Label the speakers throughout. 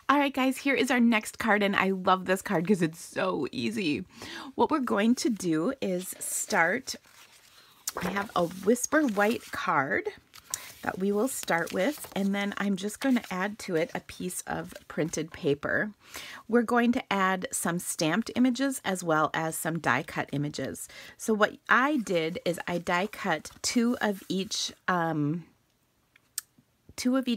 Speaker 1: All right, guys, here is our next card, and I love this card because it's so easy. What we're going to do is start. I have a Whisper White card that we will start with, and then I'm just going to add to it a piece of printed paper. We're going to add some stamped images as well as some die cut images. So what I did is I die cut two of each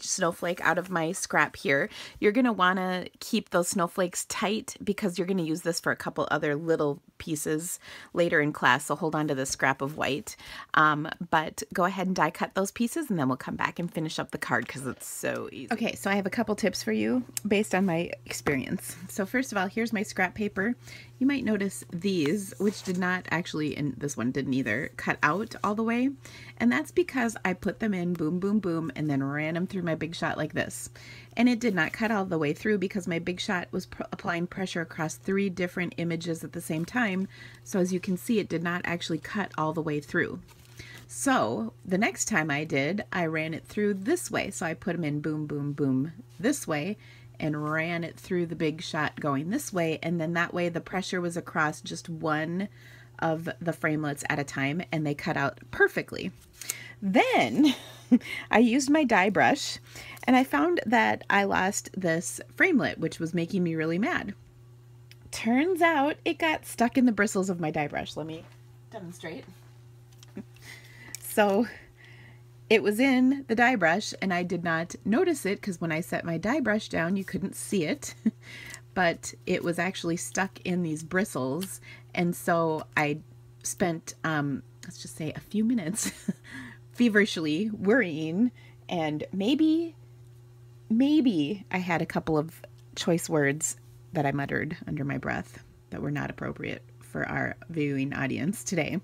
Speaker 1: snowflake out of my scrap here. You're going to want to keep those snowflakes tight because you're going to use this for a couple other little pieces later in class, so hold on to the scrap of white. But go ahead and die cut those pieces, and then we'll come back and finish up the card because it's so easy. Okay, so I have a couple tips for you based on my experience. So first of all, here's my scrap paper. You might notice these, which did not actually, and this one didn't either, cut out all the way. And that's because I put them in boom, boom, boom, and then ran them through my Big Shot like this. And it did not cut all the way through because my Big Shot was applying pressure across 3 different images at the same time. So as you can see, it did not actually cut all the way through. So the next time I did, I ran it through this way. So I put them in boom, boom, boom this way and ran it through the Big Shot going this way. And then that way the pressure was across just one of the framelits at a time, and they cut out perfectly. Then I used my die brush, and I found that I lost this framelit, which was making me really mad. Turns out it got stuck in the bristles of my die brush. Let me demonstrate. So it was in the die brush, and I did not notice it because when I set my die brush down, you couldn't see it. But it was actually stuck in these bristles, and so I spent, let's just say, a few minutes feverishly worrying, and maybe I had a couple of choice words that I muttered under my breath that were not appropriate for our viewing audience today.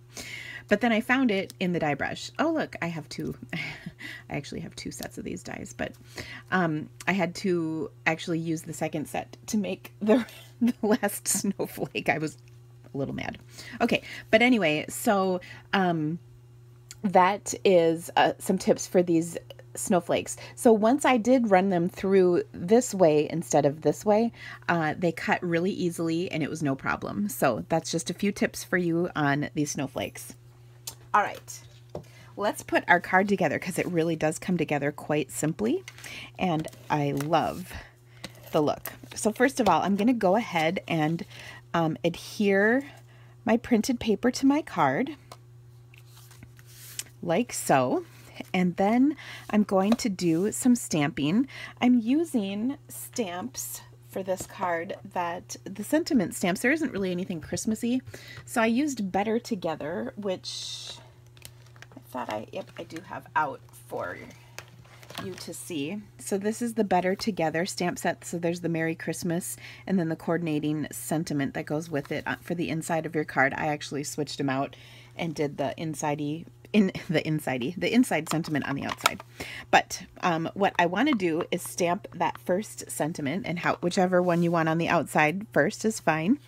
Speaker 1: But then I found it in the die brush. Oh, look, I have two. I actually have 2 sets of these dies, but I had to actually use the second set to make the last snowflake. I was a little mad. Okay, but anyway, so that is some tips for these snowflakes. So once I did run them through this way instead of this way, they cut really easily and it was no problem. So that's just a few tips for you on these snowflakes. All right, let's put our card together because it really does come together quite simply, and I love the look. So first of all, I'm going to go ahead and adhere my printed paper to my card like so. And then I'm going to do some stamping. I'm using stamps for this card that the sentiment stamps, there isn't really anything Christmassy. So I used Better Together, which I thought I do have out for you to see. So this is the Better Together stamp set. So there's the Merry Christmas and then the coordinating sentiment that goes with it for the inside of your card. I actually switched them out and did the inside sentiment on the outside. But what I want to do is stamp that first sentiment, and whichever one you want on the outside first is fine.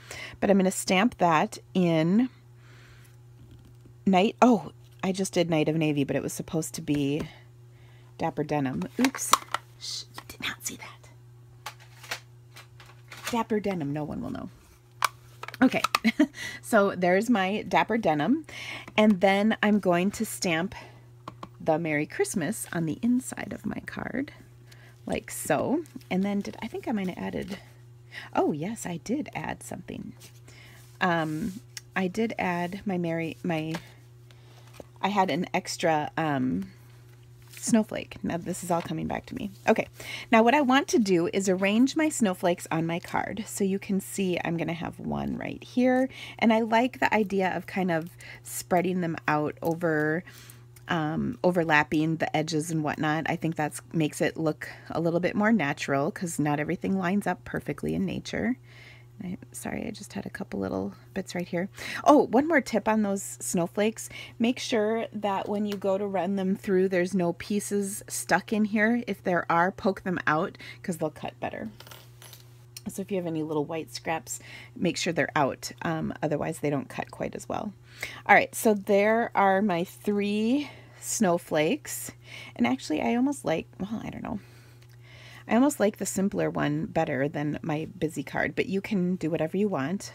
Speaker 1: But I'm going to stamp that in Night. Oh, I just did Night of Navy, but it was supposed to be Dapper Denim. Oops. Shh, you did not see that. Dapper Denim, no one will know. Okay, so there's my Dapper Denim, and then I'm going to stamp the Merry Christmas on the inside of my card, like so. And then I think I might have added, oh yes, I did add something. I did add I had an extra snowflake. Now this is all coming back to me. Okay, now what I want to do is arrange my snowflakes on my card. So you can see I'm going to have one right here, and I like the idea of kind of spreading them out over overlapping the edges and whatnot. I think that makes it look a little bit more natural because not everything lines up perfectly in nature. Sorry, I just had a couple little bits right here. Oh, one more tip on those snowflakes. Make sure that when you go to run them through, there's no pieces stuck in here. If there are, poke them out because they'll cut better. So if you have any little white scraps, make sure they're out. Otherwise, they don't cut quite as well. All right, so there are my 3 snowflakes. And actually, I almost like, well, I don't know. I almost like the simpler one better than my busy card, but you can do whatever you want.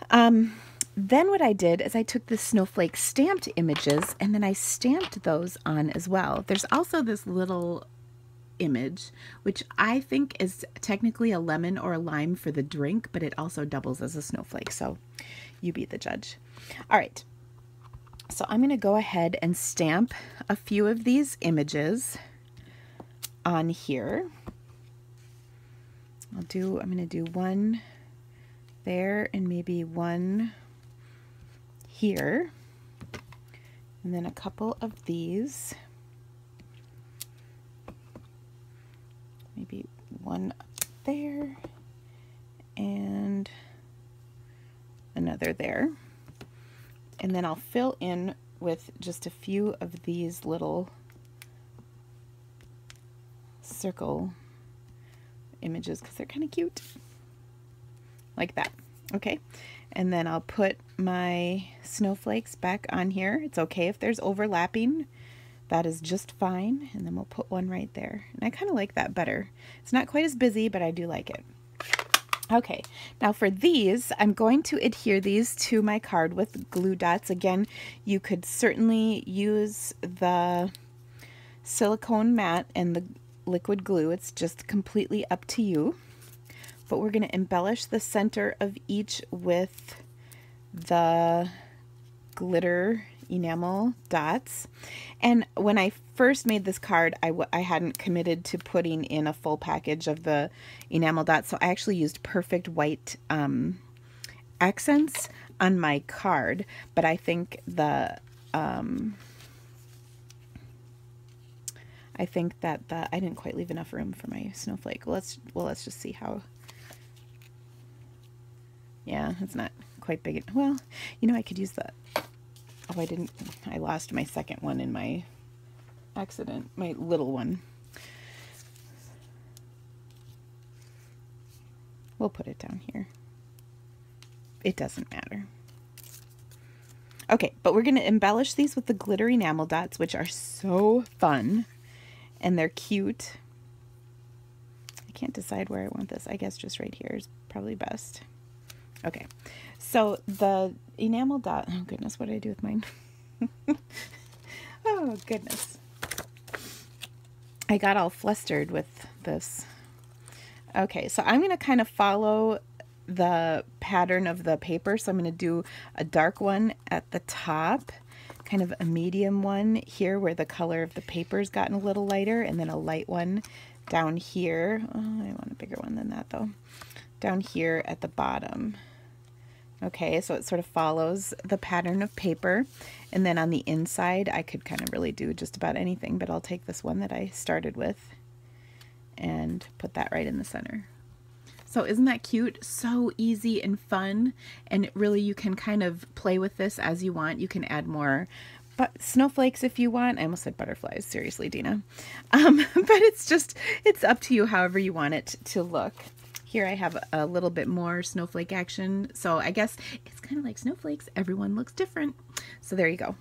Speaker 1: Then what I did is I took the snowflake stamped images and then I stamped those on as well. There's also this little image, which I think is technically a lemon or a lime for the drink, but it also doubles as a snowflake. So you be the judge. All right. So I'm going to go ahead and stamp a few of these images on here. I'm going to do one there and maybe one here, and then a couple of these, maybe one up there and another there, and then I'll fill in with just a few of these little circle images because they're kind of cute, like that. Okay, and then I'll put my snowflakes back on here. It's okay if there's overlapping. That is just fine. And then we'll put one right there. And I kind of like that better. It's not quite as busy, but I do like it. Okay, now for these, I'm going to adhere these to my card with glue dots. Again, you could certainly use the silicone mat and the liquid glue. It's just completely up to you. But we're going to embellish the center of each with the glitter enamel dots. And when I first made this card, I hadn't committed to putting in a full package of the enamel dots, so I actually used perfect white accents on my card. But I think the I didn't quite leave enough room for my snowflake. Let's just see how. Yeah, it's not quite big. Well, you know, I could use the, oh, I lost my second one in my accident, my little one. We'll put it down here. It doesn't matter. Okay, but we're going to embellish these with the glitter enamel dots, which are so fun, and they're cute. I can't decide where I want this. I guess just right here is probably best. Okay, so the enamel dot, oh goodness, what did I do with mine? Oh goodness. I got all flustered with this. Okay, so I'm going to kind of follow the pattern of the paper. So I'm going to do a dark one at the top, kind of a medium one here where the color of the paper's gotten a little lighter, and then a light one down here. Oh, I want a bigger one than that though. Down here at the bottom. Okay, so it sort of follows the pattern of paper. And then on the inside, I could kind of really do just about anything, but I'll take this one that I started with and put that right in the center. So isn't that cute? So easy and fun. And really you can kind of play with this as you want. You can add more snowflakes if you want. I almost said butterflies. Seriously, Dina. But it's up to you however you want it to look. Here I have a little bit more snowflake action. So I guess it's kind of like snowflakes. Everyone looks different. So there you go.